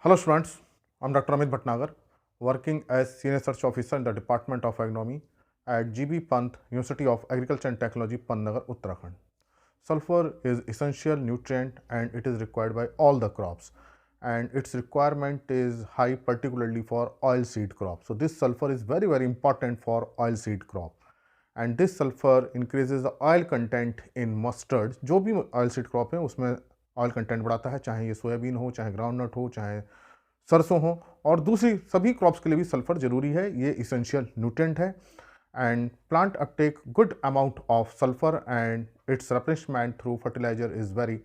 Hello students, I'm Dr. Amit Bhatnagar, working as Senior Research Officer in the Department of Agronomy at GB Pant, University of Agriculture and Technology, Pantnagar, Uttarakhand. Sulfur is essential nutrient and it is required by all the crops, and its requirement is high particularly for oilseed crop. So this sulfur is very important for oilseed crop, and this sulfur increases the oil content in mustard. जो भी oilseed crop है उसमें oil content बढ़ाता है, चाहे ये soybean हो, चाहे ग्राउंडनट हो, चाहे सरसों हो, और दूसरी सभी क्रॉप्स के लिए भी सल्फर जरूरी है. ये इसेंशियल न्यूट्रिएंट है and plant uptake good amount of sulphur and its replacement through fertiliser is very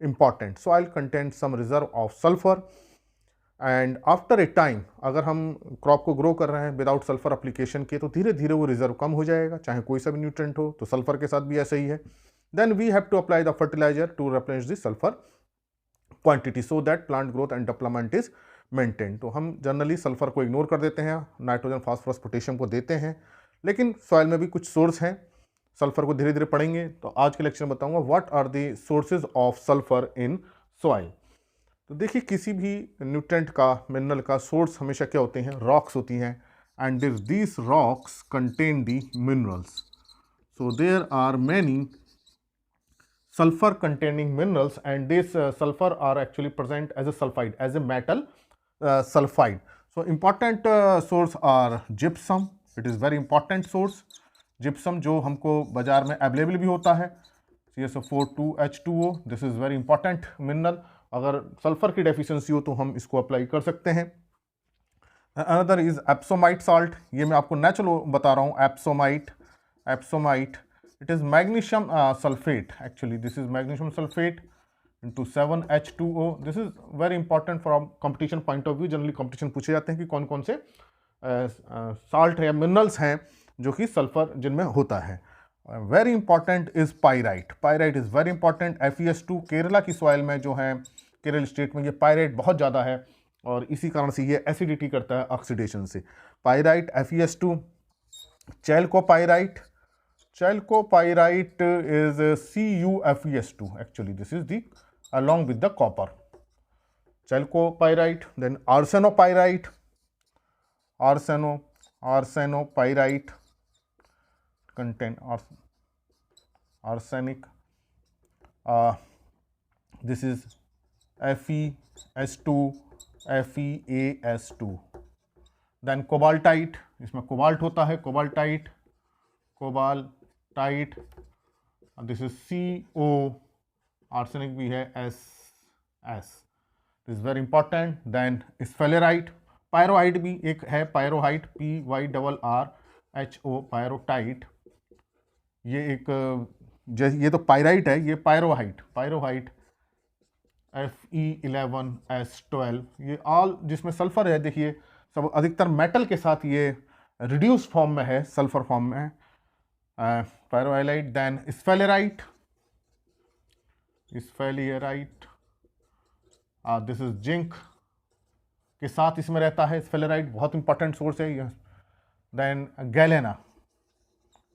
important. Soil content some reserve of sulphur and after a time अगर हम क्रॉप को ग्रो कर रहे हैं विदाउट सल्फर अप्लीकेशन के तो धीरे धीरे वो रिजर्व कम हो जाएगा, चाहे कोई सा भी न्यूट्रिएंट हो. तो सल्फर के साथ भी ऐसा ही है. Then we have to apply the fertilizer to replenish the sulfur quantity so that plant growth and development is maintained. तो हम जनरली सल्फर को इग्नोर कर देते हैं, नाइट्रोजन, फास्फोरस, पोटेशियम को देते हैं, लेकिन सॉइल में भी कुछ सोर्स हैं. सल्फर को धीरे धीरे पढ़ेंगे. तो आज के लेक्चर में बताऊंगा what are the sources of sulphur in soil. तो देखिए, किसी भी न्यूट्रिएंट का, मिनरल का सोर्स हमेशा क्या होते हैं? रॉक्स होती हैं, and these rocks contain the minerals. So there are many sulfur containing minerals, and this sulfur are actually present as a sulfide, as a metal sulfide. So important source are gypsum. It is very important source. gypsum जो हमको बाजार में available भी होता है, CSO4 2H2O. This is very important mineral. अगर sulphur की deficiency हो तो हम इसको अप्लाई कर सकते हैं. Another is epsomite salt. ये मैं आपको नेचुरल बता रहा हूँ. Epsomite it is magnesium sulfate. Actually this is magnesium sulfate into 7H2O. this is very important from competition point of view. Generally competition पूछे जाते हैं कि कौन कौन से साल्ट है या मिनरल्स हैं जो कि सल्फर जिनमें होता है. Very important is pyrite. Pyrite is very important. FeS2 Kerala की सॉइल में जो है, केरल स्टेट में, ये पायराइट बहुत ज़्यादा है और इसी कारण से ये एसिडिटी करता है ऑक्सीडेशन से. Pyrite, FeS2. chalcopyrite. Chalcopyrite is CuFeS2. actually this is the along with the copper. Chalcopyrite. Then arsenopyrite. Arsenopyrite contain arsenic. This is FeS2, FeAS2. Then cobaltite. इसमें कोबाल्ट होता है. Cobaltite. This is CO. Arsenic भी है, SS. This is very important. Then sphalerite. Pyrrhotite भी एक है, पायरोहाइट, PYRRHO, पायरोटाइट. ये एक, ये तो पायराइट है, ये पायरोहाइट. Fe11S12. ये ऑल जिसमें सल्फर है, देखिए सब अधिकतर मेटल के साथ ये रिड्यूस्ड फॉर्म में है, सल्फर फॉर्म में. Pyrohalite. Then sphalerite. This is zinc के साथ इसमें रहता है. स्फेलेराइट बहुत इंपॉर्टेंट सोर्स है ये. देन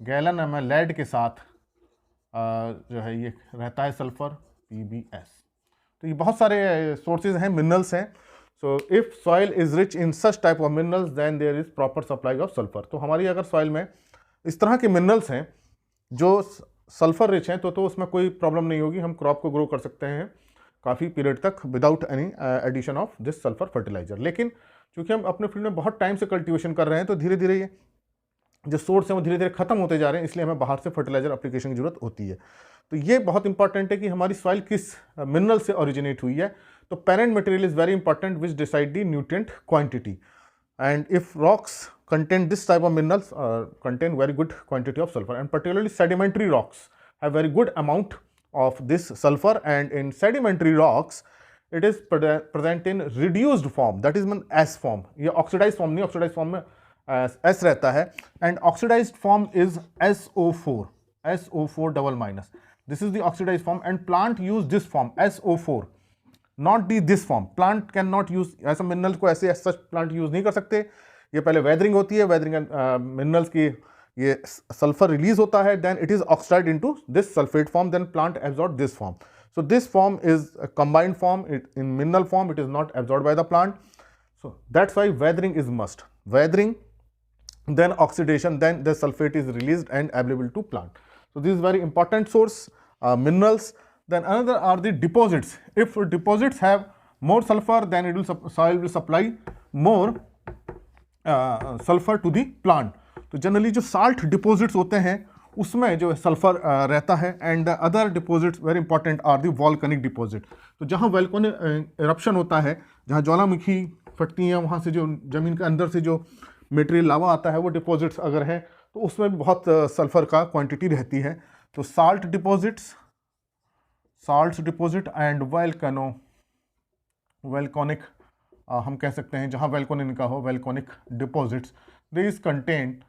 गैलेना में लेड के साथ जो है ये रहता है सल्फर, PbS. तो ये बहुत सारे सोर्सेज हैं, मिनरल्स हैं. So if soil is rich in such type of minerals then there is proper supply of sulphur. तो हमारी अगर सॉइल में इस तरह के मिनरल्स हैं जो सल्फर रिच हैं तो उसमें कोई प्रॉब्लम नहीं होगी. हम क्रॉप को ग्रो कर सकते हैं काफ़ी पीरियड तक without any addition of this sulphur fertiliser. लेकिन चूंकि हम अपने फील्ड में बहुत टाइम से कल्टीवेशन कर रहे हैं तो धीरे धीरे ये जो सोर्स है वो धीरे धीरे खत्म होते जा रहे हैं, इसलिए हमें बाहर से फर्टिलाइजर एप्लीकेशन की जरूरत होती है. तो ये बहुत इंपॉर्टेंट है कि हमारी सॉइल किस मिनरल से ओरिजिनेट हुई है. तो parent material is very important which decide the nutrient quantity. And if rocks contain this type of minerals contain very good quantity of sulfur, and particularly sedimentary rocks have very good amount of this sulfur. And in sedimentary rocks it is present in reduced form, that is S form. ये oxidized form नहीं, oxidized form में S रहता है, and oxidized form is SO4 double minus. This is the oxidized form and plant use this form SO4, not this form. Plant cannot use ऐसा mineral को ऐसे सच plant use नहीं कर सकते. ये पहले वेदरिंग होती है, वेदरिंग मिनरल्स की ये सल्फर रिलीज होता है, then it is oxide into this sulphate form, then plant absorb this form. So this form is a combined form. In mineral form, it is not absorbed by the plant. So that's why weathering is must. Weathering, then oxidation, then the sulfate is released and available to plant. So this is very important source, minerals. Then another are the deposits. If deposits have more sulfur, then it will soil will supply more sulfur to the plant. तो generally जो salt deposits होते हैं उसमें जो sulphur रहता है, and other deposits very important are the volcanic deposit. तो जहाँ वॉल्केनिक इरप्शन होता है, जहाँ ज्वालामुखी फटती हैं, वहाँ से जो ज़मीन के अंदर से जो मटेरियल लावा आता है वो डिपॉजिट्स अगर हैं तो उसमें भी बहुत सल्फर का क्वांटिटी रहती है. तो साल्ट डिपॉजिट एंड वॉल्केनिक हम कह सकते हैं, जहाँ वॉल्केनिक का हो, volcanic deposits, this contain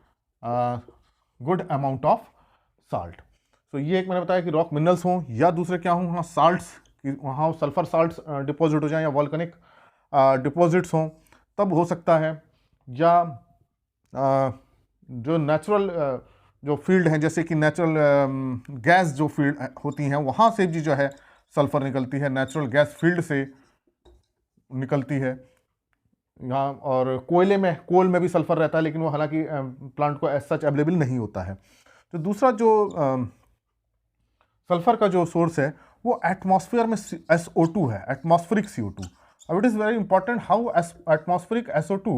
good amount of salt. तो ये एक मैंने बताया कि रॉक मिनरल्स हों या दूसरे क्या हों, वहाँ साल्ट्स की, वहाँ सल्फर साल्ट्स डिपॉजिट हो जाएं या वॉल्केनिक डिपॉजिट्स हों, तब हो सकता है. या जो नेचुरल जो फील्ड हैं, जैसे कि नेचुरल गैस जो फील्ड होती हैं, वहाँ से भी जो है सल्फर निकलती है, नेचुरल गैस फील्ड से निकलती है यहाँ. और कोल में भी सल्फर रहता है, लेकिन वो हालांकि प्लांट को एज सच अवेलेबल नहीं होता है. तो दूसरा जो सल्फर का जो सोर्स है वो एटमॉस्फेयर में SO2 है, एटमॉस्फेरिक CO2. अब it is very important how atmospheric SO2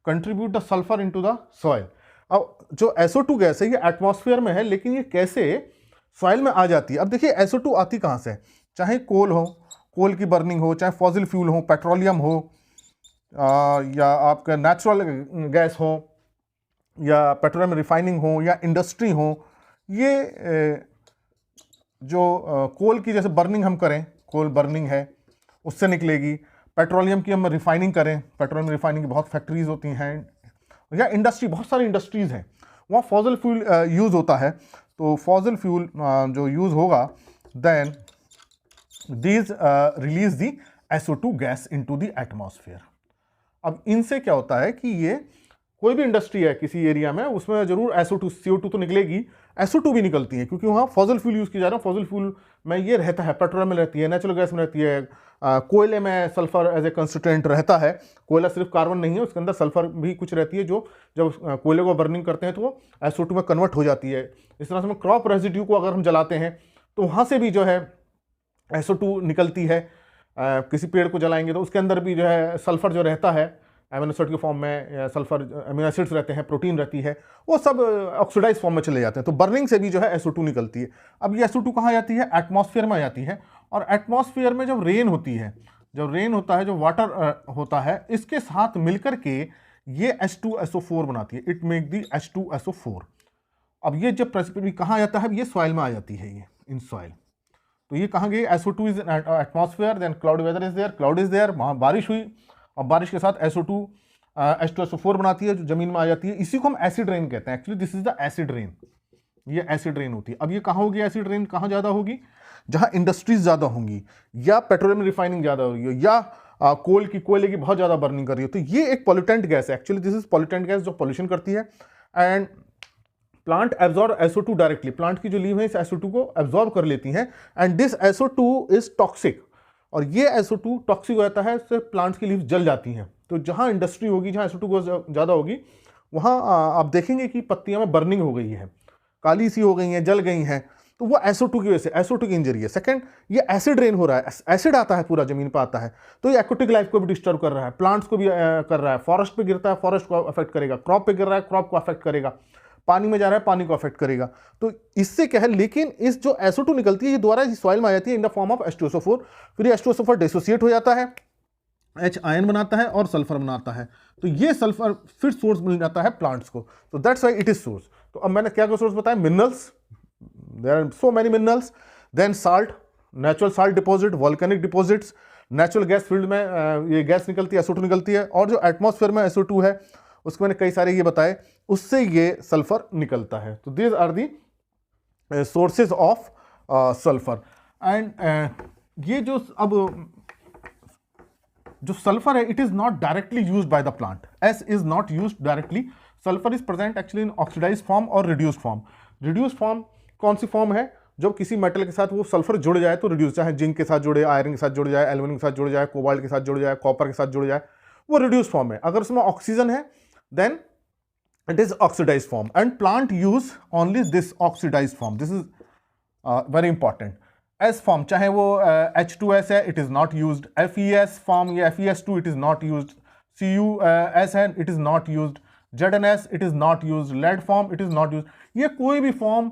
contribute the sulphur into the soil. अब जो SO2 गैस है ये एटमॉस्फेयर में है, लेकिन ये कैसे सॉइल में आ जाती है. अब देखिए SO2 आती कहाँ से, चाहे कोल की बर्निंग हो, चाहे फॉसिल फ्यूल हो, पेट्रोलियम हो, या आपका नेचुरल गैस हो, या पेट्रोलियम रिफाइनिंग हो, या इंडस्ट्री हो. ये जो कोल की जैसे बर्निंग हम करें, कोल बर्निंग है उससे निकलेगी. पेट्रोलियम की हम रिफाइनिंग करें, पेट्रोलियम रिफाइनिंग की बहुत फैक्ट्रीज होती हैं, या इंडस्ट्री, बहुत सारी इंडस्ट्रीज़ हैं, वहाँ फॉसिल फ्यूल यूज़ होता है. तो फॉसिल फ्यूल जो यूज़ होगा, then these release the SO2 gas into the atmosphere. अब इनसे क्या होता है कि ये कोई भी इंडस्ट्री है किसी एरिया में, उसमें जरूर SO2 CO2 तो निकलेगी, SO2 भी निकलती है, क्योंकि वहाँ फॉसिल फ्यूल यूज़ किया जा रहा है. फॉसिल फ्यूल में ये रहता है, पेट्रोल में रहती है, नेचुरल गैस में रहती है, कोयले में सल्फर एज ए कंस्टिट्यूएंट रहता है. कोयला सिर्फ कार्बन नहीं है, उसके अंदर सल्फर भी कुछ रहती है, जो जब कोयले को बर्निंग करते हैं तो वो SO2 में कन्वर्ट हो जाती है. इस तरह से क्रॉप रेजिड्यू को अगर हम जलाते हैं तो वहाँ से भी जो है SO2 निकलती है. किसी पेड़ को जलाएंगे तो उसके अंदर भी जो है सल्फर जो रहता है एमिनो एसिड के फॉर्म में, सल्फर अमीनो एसिड्स रहते हैं, प्रोटीन रहती है, वो सब ऑक्सीडाइज फॉर्म में चले जाते हैं. तो बर्निंग से भी जो है SO2 निकलती है. अब ये SO2 कहाँ जाती है, एटमॉस्फेयर में आ जाती है. और एटमॉस्फेयर में जब रेन होती है, जब रेन होता है, जो वाटर होता है, इसके साथ मिलकर के ये H2SO4 बनाती है. It make the H2SO4. अब ये जब प्रेसिपिटेट कहाँ जाता है, ये सॉइल में आ जाती है, ये इन सॉइल. तो ये कहाँ गई, SO2 is atmosphere, then cloud weather is there, cloud is there, वहाँ बारिश हुई, और बारिश के साथ SO2 H2SO4 बनाती है, जो जमीन में आ जाती है. इसी को हम एसिड रेन कहते हैं. Actually this is the acid rain, ये एसिड रेन होती है. अब ये कहाँ होगी एसिड रेन, कहाँ ज़्यादा होगी, जहाँ इंडस्ट्रीज ज़्यादा होंगी, या पेट्रोलियम रिफाइनिंग ज़्यादा होगी, या कोयले की बहुत ज़्यादा बर्निंग कर रही हो. तो ये एक पॉल्यूटेंट गैस है. Actually this is pollutant gas जो पॉल्यूशन करती है. And plant absorb SO2 directly, plant की जो लीव है इस SO2 को एब्जॉर्ब कर लेती हैं. And this SO2 is toxic, और ये SO2 टॉक्सिक हो जाता है, इससे प्लांट्स की लीव जल जाती हैं. तो जहाँ इंडस्ट्री होगी, जहाँ SO2 को ज़्यादा होगी, वहाँ आप देखेंगे कि पत्तियों में बर्निंग हो गई है, काली सी हो गई हैं, जल गई हैं. तो वो SO2 की वजह से, SO2 की इंजरी है. सेकंड, ये एसिड रेन हो रहा है, एसिड आता है पूरा जमीन पर आता है, तो ये एक्वेटिक लाइफ को भी डिस्टर्ब कर रहा है, प्लांट्स को भी कर रहा है. फॉरेस्ट पे गिरता है, फॉरेस्ट को अफेक्ट करेगा. क्रॉप पे गिर रहा है, क्रॉप को अफेक्ट करेगा. पानी में जा रहा है, पानी को अफेक्ट करेगा. तो इससे क्या है, लेकिन इस जो SO2 निकलती है ये दोबारा सॉइल में आ जाती है in the form of H2SO4. फिर ये H2SO4 डिसोसिएट हो जाता है, H आयन बनाता है और सल्फर बनाता है. तो ये सल्फर फिर सोर्स मिल जाता है प्लांट्स को. तो that's why it is source. तो अब मैंने क्या सोर्स बताया, minerals, there are so many minerals. Then salt, natural salt deposit, volcanic deposits, natural gas field में ये गैस निकलती है, SO2 निकलती है. और जो एटमॉस्फेयर में SO2 है उसको मैंने कई सारे ये बताए, उससे ये सल्फर निकलता है. तो these are the sources of sulphur. And ये जो अब जो सल्फर है, it is not directly used by the plant, S is not used directly. Sulphur is present actually in oxidize form और रिड्यूस्ड फॉर्म. रिड्यूस्ड फॉर्म कौन सी form है, जब किसी मेटल के साथ वो सल्फर जुड़ जाए तो रिड्यूस, चाहे जिंक के साथ जुड़े, आयरन के साथ जुड़ जाए, एल्यूमिनियम के साथ जुड़ जाए, कोबाल्ट के साथ जुड़ जाए, कॉपर के साथ जुड़ जाए, वो रिड्यूस फॉर्म है। अगर उसमें ऑक्सीजन है then it is oxidized form, and plant use only this oxidized form. This is very important. S form चाहे वो H2S है, it is not used. FeS form या FeS2 it is not used. CuS है, it is not used. ZnS it is not used. Lead form it is not used. ये कोई भी form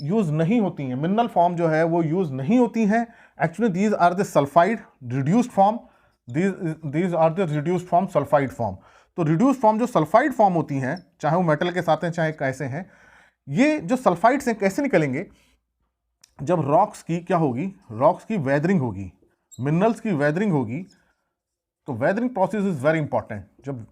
use नहीं होती हैं, मिनरल फॉर्म जो है वो यूज नहीं होती हैं। Actually these are the sulphide reduced form, these are the reduced form sulphide form. तो रिड्यूस फॉर्म जो सल्फाइड फॉर्म होती हैं, चाहे वो मेटल के साथ हैं चाहे कैसे हैं, ये जो सल्फाइड्स हैं कैसे निकलेंगे, जब रॉक्स की क्या होगी, रॉक्स की वेदरिंग होगी, मिनरल्स की वेदरिंग होगी। तो weathering process is very important. जब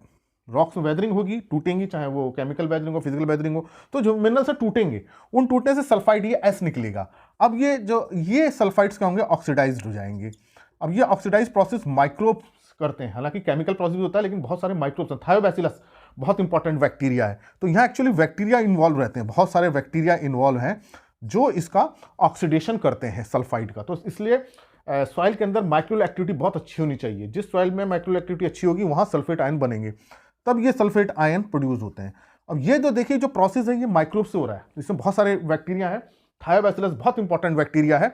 रॉक्स में वेदरिंग होगी, टूटेंगी, चाहे वो केमिकल वेदरिंग हो, फिजिकल वेदरिंग हो, तो जो मिनरल्स से टूटेंगे, उन टूटने से सल्फाइड ये एस निकलेगा। अब ये सल्फाइड्स क्या होंगे, ऑक्सीडाइज्ड हो जाएंगे। अब ये ऑक्सीडाइज प्रोसेस माइक्रोब्स करते हैं, हालांकि केमिकल प्रोसेस भी होता है लेकिन बहुत सारे माइक्रोब्स हैं। थायोबैसिलस बहुत इंपॉर्टेंट बैक्टीरिया है, तो यहाँ एक्चुअली बैक्टीरिया इन्वॉल्व रहते हैं, बहुत सारे बैक्टीरिया इन्वॉल्व हैं जो इसका ऑक्सीडेशन करते हैं सल्फाइड का। तो इसलिए सॉइल के अंदर माइक्रोल एक्टिविटी बहुत अच्छी होनी चाहिए। जिस सॉइल में माइक्रोल एक्टिविटी अच्छी होगी वहाँ सल्फेट आयन बनेंगे, तब ये सल्फेट आयन प्रोड्यूस होते हैं। अब ये जो देखिए जो प्रोसेस है ये माइक्रोब से हो रहा है, इसमें बहुत सारे बैक्टीरिया हैं। थायोबैसिलस बहुत इंपॉर्टेंट बैक्टीरिया है।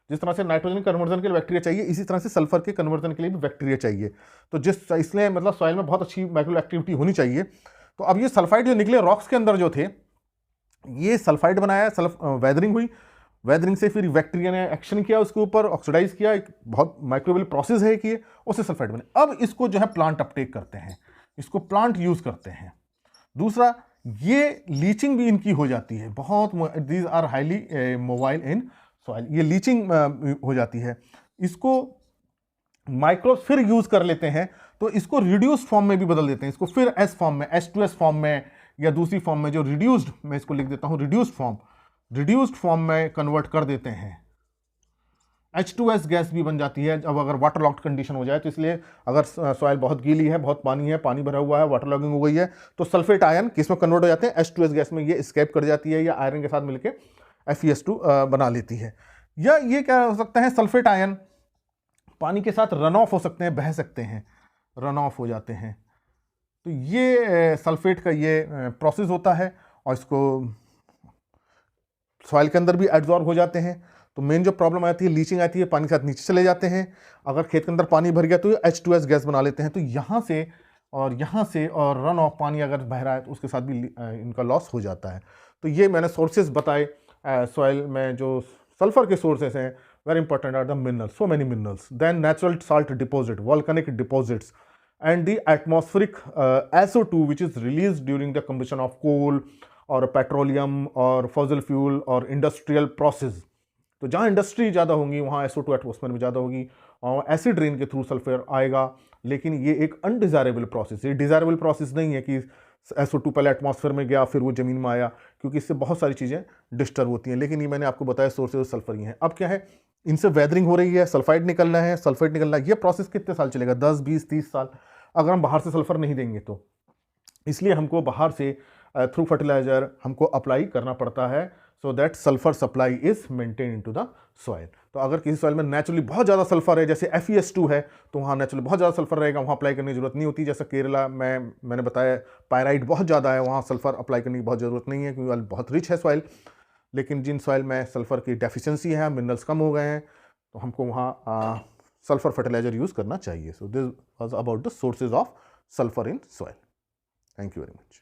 जिस तरह से नाइट्रोजन कन्वर्जन के लिए बैक्टीरिया चाहिए, इसी तरह से सल्फर के कन्वर्जन के लिए भी बैक्टीरिया चाहिए। तो इसलिए मतलब सॉइल में बहुत अच्छी माइक्रो एक्टिविटी होनी चाहिए। तो अब ये सल्फाइड जो निकले रॉक्स के अंदर जो थे, ये सल्फाइड बनाया, वेदरिंग हुई, वेदरिंग से फिर बैक्टीरिया ने एक्शन किया उसके ऊपर, ऑक्सीडाइज किया, एक बहुत माइक्रोबियल प्रोसेस है कि उससे सल्फाइड बने। अब इसको जो है प्लांट अपटेक करते हैं, इसको प्लांट यूज करते हैं। दूसरा, ये लीचिंग भी इनकी हो जाती है, बहुत, these are highly mobile in soil, ये लीचिंग हो जाती है। इसको माइक्रोब्स फिर यूज कर लेते हैं, तो इसको रिड्यूस्ड फॉर्म में भी बदल देते हैं, इसको फिर एस फॉर्म में, H2S फॉर्म में या दूसरी फॉर्म में जो रिड्यूस्ड, मैं इसको लिख देता हूं रिड्यूस्ड फॉर्म में कन्वर्ट कर देते हैं। H2S गैस भी बन जाती है अब अगर वाटर लॉक्ड कंडीशन हो जाए। तो इसलिए अगर सॉइल बहुत गीली है, बहुत पानी है, पानी भरा हुआ है, वाटर लॉगिंग हो गई है, तो सल्फेट आयन किस में कन्वर्ट हो जाते हैं, H2S गैस में। ये एस्केप कर जाती है या आयरन के साथ मिलकर FeS2 बना लेती है। या ये क्या हो सकता है, सल्फेट आयन पानी के साथ रन ऑफ हो सकते हैं, बह सकते हैं, रन ऑफ हो जाते हैं। तो ये सल्फेट का ये प्रोसेस होता है और इसको सॉइल के अंदर भी एब्जॉर्ब हो जाते हैं। तो मेन जो प्रॉब्लम आती है, लीचिंग आती है, पानी के साथ नीचे चले जाते हैं। अगर खेत के अंदर पानी भर गया तो ये H2S गैस बना लेते हैं। तो यहाँ से और रन ऑफ पानी अगर बह रहा है तो उसके साथ भी इनका लॉस हो जाता है। तो ये मैंने सोर्सेज बताए सॉइल में जो सल्फर के सोर्सेस हैं। Very important are the minerals, so many minerals, then natural salt deposit, volcanic deposits, and the atmospheric SO2 which is released during the combustion of coal or petroleum or fossil fuel or industrial process। तो जहाँ industry ज़्यादा होंगी वहाँ SO2 atmosphere में ज़्यादा होगी और acid rain के थ्रू सल्फर आएगा। लेकिन ये एक अनडिजायरेबल प्रोसेस, ये डिजायरेबल प्रोसेस नहीं है कि SO2 पहले एटमॉस्फेयर में गया फिर वो ज़मीन में आया, क्योंकि इससे बहुत सारी चीज़ें डिस्टर्ब होती हैं। लेकिन ये मैंने आपको बताया सोर्सेज सल्फर ही हैं। अब क्या है, इनसे वेदरिंग हो रही है, सल्फाइड निकलना है, सल्फेट निकलना है। ये प्रोसेस कितने साल चलेगा, 10, 20, 30 साल, अगर हम बाहर से सल्फर नहीं देंगे तो। इसलिए हमको बाहर से थ्रू फर्टिलाइजर हमको अप्लाई करना पड़ता है, so that sulphur supply is maintain into the soil. तो अगर किसी सॉइल में नेचुरली बहुत ज़्यादा सल्फर है, जैसे FeS2 है, तो वहाँ नेचुरली बहुत ज़्यादा सल्फर रहेगा, वहाँ अप्लाई करने की जरूरत नहीं होती। जैसे केरला में मैंने बताया पायराइट बहुत ज़्यादा है, वहाँ सल्फर अप्लाई करने की बहुत ज़रूरत नहीं है क्योंकि बहुत रिच है सॉइल। लेकिन जिन सॉइल में सल्फर की डेफिशिएंसी है, मिनरल्स कम हो गए हैं, तो हमको वहाँ सल्फर फर्टिलाइजर यूज़ करना चाहिए। So this was about the sources of sulphur in soil. Thank you very much.